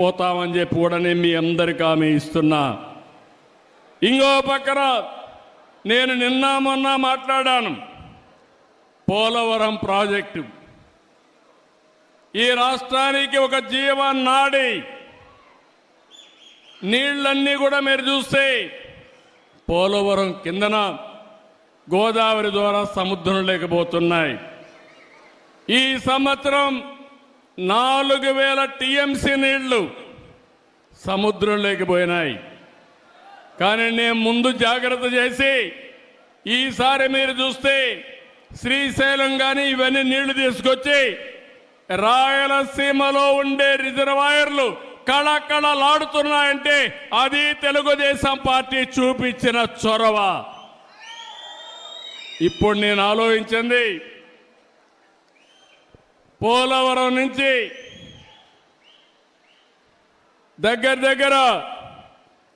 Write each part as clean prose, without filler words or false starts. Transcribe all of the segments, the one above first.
పోతామని చెప్పి కూడా నేను మీ అందరికీ హామీ ఇస్తున్నా. ఇంకో పక్కన నేను నిన్న మొన్న మాట్లాడాను. పోలవరం ప్రాజెక్టు ఈ రాష్ట్రానికి ఒక జీవనాడి. నీళ్ళన్నీ కూడా మీరు చూస్తే పోలవరం కిందన గోదావరి ద్వారా సముద్రం లేకపోతున్నాయి. ఈ సంవత్సరం 4000 టీఎంసీ నీళ్లు సముద్రం లేకపోయినాయి. కానీ నేను ముందు జాగ్రత్త చేసి ఈసారి మీరు చూస్తే శ్రీశైలం కానీ ఇవన్నీ నీళ్లు తీసుకొచ్చి రాయలసీమలో ఉండే రిజర్వాయర్లు కళకళలాడుతున్నాయంటే అది తెలుగుదేశం పార్టీ చూపించిన చొరవ. ఇప్పుడు నేను ఆలోచించింది, పోలవరం నుంచి దగ్గర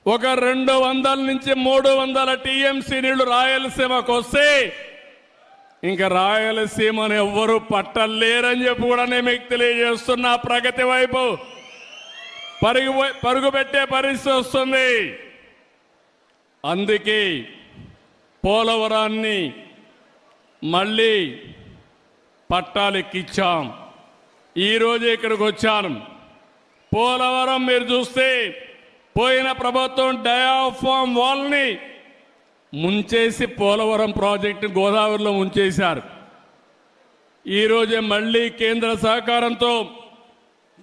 ఒక 200 నుంచి 300 టీఎంసీ నీళ్లు రాయలసీమకు వస్తే ఇంకా రాయలసీమను ఎవ్వరూ పట్టలేరని చెప్పి కూడా నేను మీకు తెలియజేస్తున్నా. ప్రగతి వైపు పరుగు పెట్టే పరిస్థితి వస్తుంది. అందుకే పోలవరాన్ని మళ్ళీ పట్టాలెక్కించాం. ఈరోజు ఇక్కడికి వచ్చాను. పోలవరం మీరు చూస్తే పోయిన ప్రభుత్వం డయాఫామ్ వాల్ని ముంచేసి పోలవరం ప్రాజెక్టు గోదావరిలో ముంచేశారు. ఈరోజే మళ్ళీ కేంద్ర సహకారంతో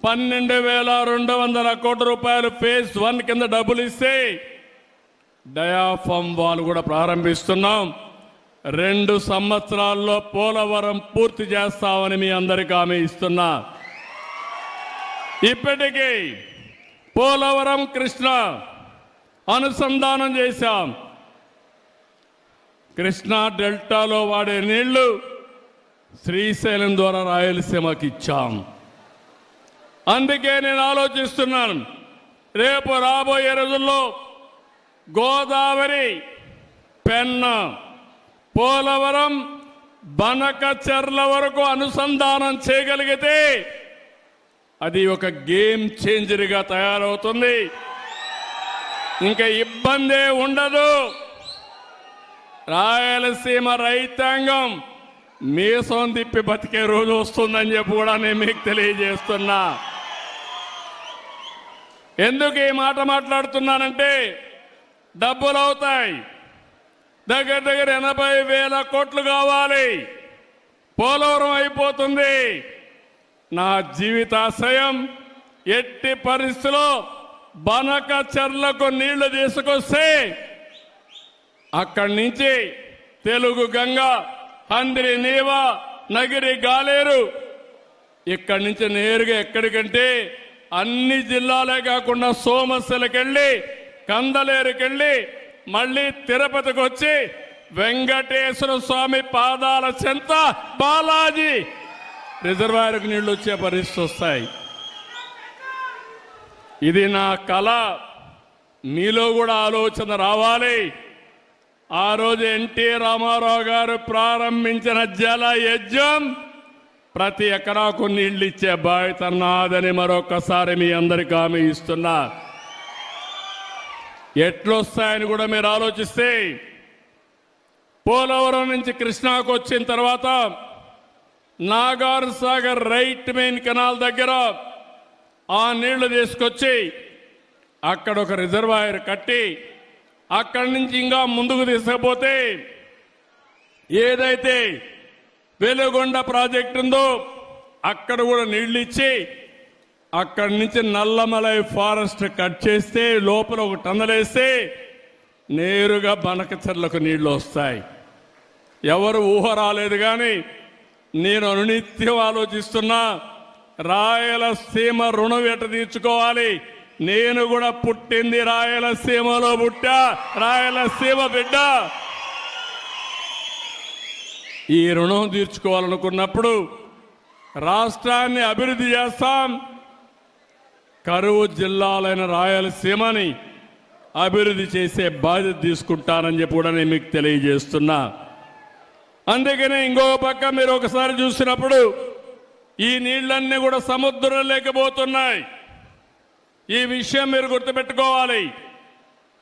12,200 కోట్ల రూపాయలు ఫేజ్ 1 కింద డబ్బులు ఇస్తే డయాఫామ్ వాల్ కూడా ప్రారంభిస్తున్నాం. 2 సంవత్సరాల్లో పోలవరం పూర్తి చేస్తామని మీ అందరికీ హామీ ఇస్తున్నా. ఇప్పటికీ పోలవరం కృష్ణ అనుసంధానం చేశాం. కృష్ణా డెల్టాలో వాడే నీళ్లు శ్రీశైలం ద్వారా రాయలసీమకి ఇచ్చాం. అందుకే నేను ఆలోచిస్తున్నాను, రేపు రాబోయే రోజుల్లో గోదావరి, పెన్నా, పోలవరం, బనకచెర్ల వరకు అనుసంధానం చేయగలిగితే అది ఒక గేమ్ చేంజర్గా తయారవుతుంది. ఇంకా ఇబ్బందే ఉండదు. రాయలసీమ రైతాంగం మీసం తిప్పి బతికే రోజు వస్తుందని చెప్పి కూడా నేను మీకు తెలియజేస్తున్నా. ఎందుకు ఈ మాట మాట్లాడుతున్నానంటే డబ్బులు అవుతాయి. దగ్గర 80,000 కోట్లు కావాలి. పోలవరం అయిపోతుంది. నా జీవితాశయం ఎట్టి పరిస్థితిలో బనకచెర్లకు నీళ్లు తీసుకొస్తే అక్కడి నుంచి తెలుగు గంగ, హంద్రి నీవ, నగిరి గాలేరు ఇక్కడి నుంచి నేరుగా ఎక్కడికంటే అన్ని జిల్లాలే కాకుండా సోమశిలకెళ్ళి, కందలేరుకెళ్ళి మళ్ళీ తిరుపతికి వచ్చి వెంకటేశ్వర స్వామి పాదాల చెంత బాలాజీ రిజర్వాయర్కు నీళ్లు వచ్చే పరిస్థితి వస్తాయి. ఇది నా కళ. మీలో కూడా ఆలోచన రావాలి. ఆ రోజు ఎన్టీ రామారావు గారు ప్రారంభించిన జల యజ్ఞం ప్రతి ఎకరాకు నీళ్లు ఇచ్చే బాధ్యత నాదని మరొకసారి మీ అందరికీ హామీ ఇస్తున్నా. ఎట్లొస్తాయని కూడా మీరు ఆలోచిస్తే పోలవరం నుంచి కృష్ణాకు వచ్చిన తర్వాత Nagar Sagar right main canal దగ్గర ఆ నీళ్లు తీసుకొచ్చి అక్కడ ఒక రిజర్వాయర్ కట్టి అక్కడి నుంచి ఇంకా ముందుకు తీసుకుపోతే ఏదైతే వెలుగొండ ప్రాజెక్టు ఉందో అక్కడ కూడా నీళ్లు ఇచ్చి అక్కడి నుంచి నల్లమలై ఫారెస్ట్ కట్ చేస్తే లోపల ఒక టన్నల్ వేస్తే నేరుగా బనకచెర్లకు నీళ్లు వస్తాయి. ఎవరు ఊహ రాలేదు. కానీ నేను అనునిత్యం ఆలోచిస్తున్నా, రాయలసీమ రుణం ఎట తీర్చుకోవాలి. నేను కూడా పుట్టింది రాయలసీమలో, పుట్టా రాయలసీమ బిడ్డ. ఈ రుణం తీర్చుకోవాలనుకున్నప్పుడు రాష్ట్రాన్ని అభివృద్ధి చేస్తాం. కరువు జిల్లాలైన రాయలసీమని అభివృద్ధి చేసే బాధ్యత తీసుకుంటానని చెప్పి కూడా నేను మీకు తెలియజేస్తున్నా. అందుకనే ఇంకో పక్క మీరు ఒకసారి చూసినప్పుడు ఈ నీళ్లన్నీ కూడా సముద్రం లేకపోతున్నాయి. ఈ విషయం మీరు గుర్తుపెట్టుకోవాలి.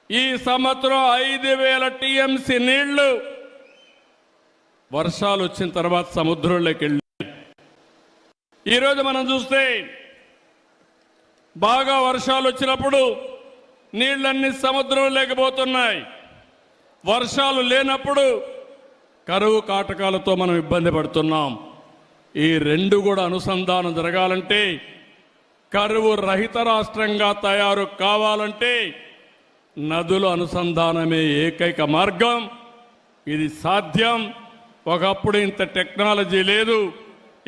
ఈ సంవత్సరం 5,000 టీఎంసీ నీళ్లు వర్షాలు వచ్చిన తర్వాత సముద్రంలోకి వెళ్ళి ఈరోజు మనం చూస్తే బాగా వర్షాలు వచ్చినప్పుడు నీళ్లన్నీ సముద్రం లేకపోతున్నాయి. వర్షాలు లేనప్పుడు కరువు కాటకాలతో మనం ఇబ్బంది పడుతున్నాం. ఈ రెండు కూడా అనుసంధానం జరగాలంటే, కరువు రహిత రాష్ట్రంగా తయారు కావాలంటే నదుల అనుసంధానమే ఏకైక మార్గం. ఇది సాధ్యం. ఒకప్పుడు ఇంత టెక్నాలజీ లేదు,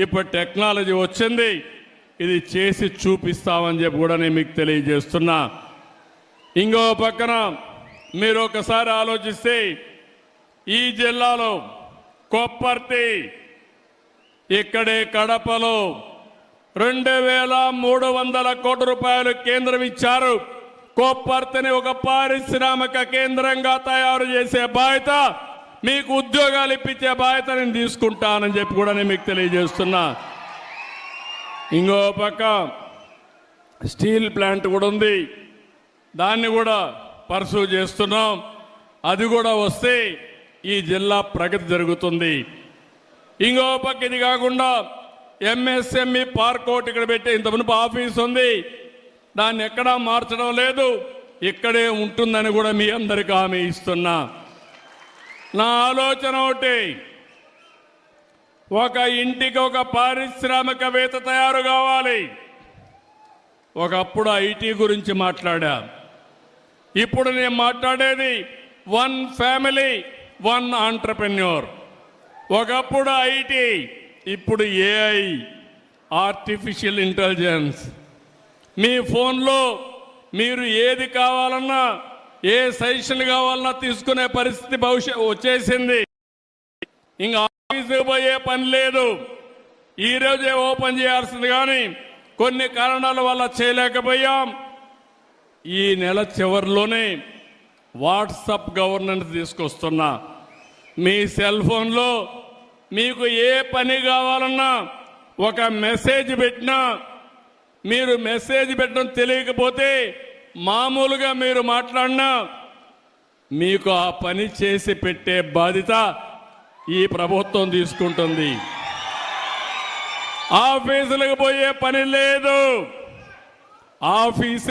ఇప్పుడు టెక్నాలజీ వచ్చింది. ఇది చేసి చూపిస్తామని చెప్పి కూడా నేను మీకు తెలియజేస్తున్నా. ఇంకో పక్కన మీరు ఒకసారి ఆలోచిస్తే ఈ జిల్లాలో కొప్పర్తి, ఇక్కడే కడపలో 2,300 కోట్ల రూపాయలు కేంద్రం ఇచ్చారు. కొప్పర్తిని ఒక పారిశ్రామిక కేంద్రంగా తయారు చేసే బాధ్యత, మీకు ఉద్యోగాలు ఇప్పించే బాధ్యత నేను తీసుకుంటానని చెప్పి కూడా నేను మీకు తెలియజేస్తున్నా. ఇంకో పక్క స్టీల్ ప్లాంట్ కూడా ఉంది, దాన్ని కూడా పర్సూ చేస్తున్నాం. అది కూడా వస్తే ఈ జిల్లా ప్రగతి జరుగుతుంది. ఇంకో పక్క ఇది కాకుండా ఎంఎస్ఎంఈ పార్క్ ఒకటి ఇక్కడ పెట్టి ఇంతకుముందు ఆఫీస్ ఉంది, దాన్ని ఎక్కడా మార్చడం లేదు, ఇక్కడే ఉంటుందని కూడా మీ అందరికీ హామీ ఇస్తున్నా. నా ఆలోచన ఒకటి, ఒక ఇంటికి ఒక పారిశ్రామికవేత్త తయారు కావాలి. ఒకప్పుడు ఐటీ గురించి మాట్లాడా, ఇప్పుడు నేను మాట్లాడేది 1 ఫ్యామిలీ 1 ఆంట్రప్రెన్యూర్. ఒకప్పుడు ఐటీ, ఇప్పుడు ఏఐ, ఆర్టిఫిషియల్ ఇంటెలిజెన్స్. మీ ఫోన్లో మీరు ఏది కావాలన్నా, ఏ సజెషన్ కావాలన్నా తీసుకునే పరిస్థితి వచ్చేసింది. ఇంకా ఆఫీసుకు పోయే పని లేదు. ఈరోజే ఓపెన్ చేయాల్సింది, కానీ కొన్ని కారణాల వల్ల చేయలేకపోయాం. ఈ నెల చివరిలోనే వాట్సాప్ గవర్నెన్స్ తీసుకొస్తున్నా. మీ సెల్ ఫోన్లో మీకు ఏ పని కావాలన్నా ఒక మెసేజ్ పెట్టినా, మీరు మెసేజ్ పెట్టడం తెలియకపోతే మామూలుగా మీరు మాట్లాడినా మీకు ఆ పని చేసి పెట్టే బాధ్యత ఈ ప్రభుత్వం తీసుకుంటుంది. ఆఫీసులకు పోయే పని లేదు. ఆఫీసు